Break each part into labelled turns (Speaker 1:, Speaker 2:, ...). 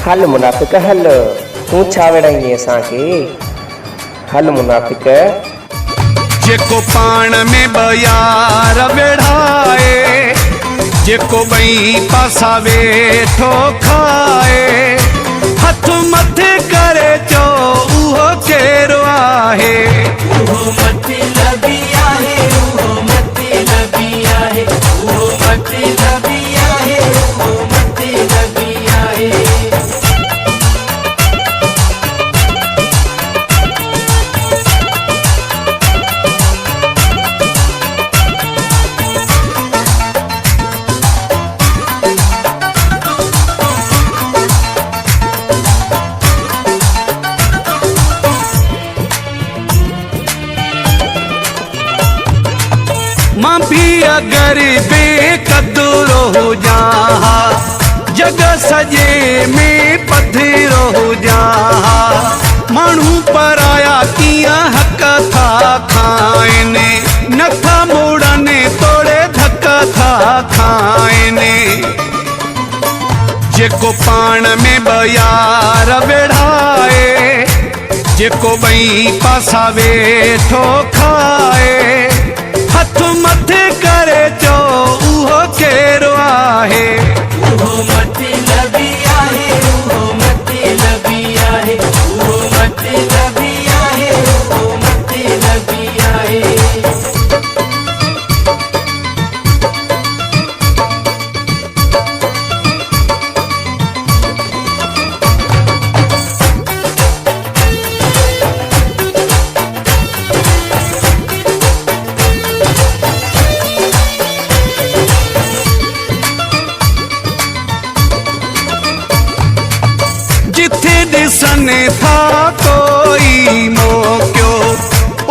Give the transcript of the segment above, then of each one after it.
Speaker 1: हल मुनाफ़िक हल, तूं छा विढ़ाईंदी असांखे? हल मुनाफ़िक।
Speaker 2: जेको पाण में ॿ यार विढ़ाए, जेको ॿई पासा वेठो खाए, हथ मथे करे चो उहो केरु आहे?
Speaker 3: उहो मतलबी आहे, उहो मतलबी आहे, उहो मतलबी आहे, उहो मतलबी आहे।
Speaker 2: मां भी अगर बेक़दुरो हुजां, जग सजे में पधिरो हुजां, माण्हू पराया कीअं हक़ था खाइनि, नथा मुड़नि तोड़े धक था खाइनि। जेको पाण में ॿ यार विढ़ाए, जेको ॿई पासा वेठो खाए, हथ मथे करे चो उहो केरु आहे?
Speaker 3: उहो मतलबी आहे, उहो मतलबी आहे, उहो मतलबी आहे, उहो मतलबी आहे।
Speaker 2: ॾिसनि था कोई मौक़ियो,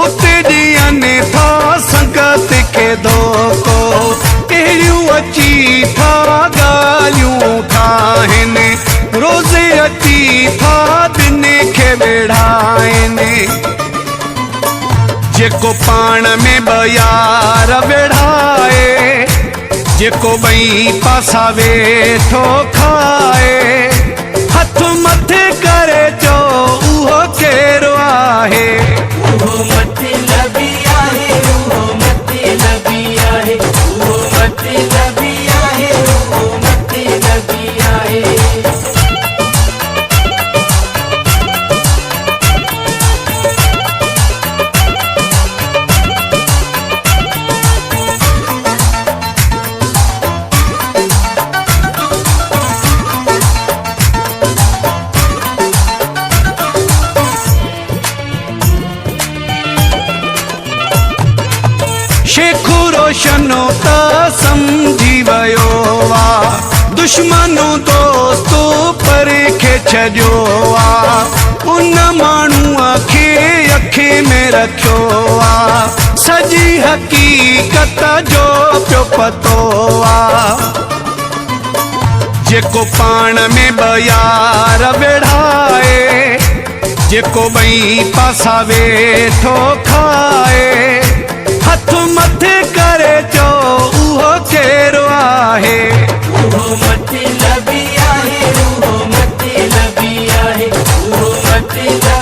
Speaker 2: उते ॾियनि था संगत खे धोखो, अहिड़ियूं अची था ॻाल्हियूं ठाहिनि, रोज़ अची था दिन खे विढ़ाइनि। जेको पाण में ॿ यार विढ़ाए, जेको ॿई पासा वेठो खाए, हथ मथे करे चो उहो केरु आहे?
Speaker 3: उहो मतलबी आहे, उहो मतलबी आहे, उहो मतलबी आहे, उहो मतलबी आहे।
Speaker 2: शेखू रोशनो त सम्झी वियो आ, दुश्मनो दोस्तो परखे छॾियो आ, उन माण्हूअ खे अखे में रखियो आ, सॼी हक़ीक़त जो पियो पतो आ। जेको पाण में ॿ यार विढ़ाए, जेको ॿई पासा वेठो खाए, हथ मथे करे चो उहो केरु आहे?
Speaker 3: उहो मतलबी आहे, उहो मतलबी आहे, उहो मतलबी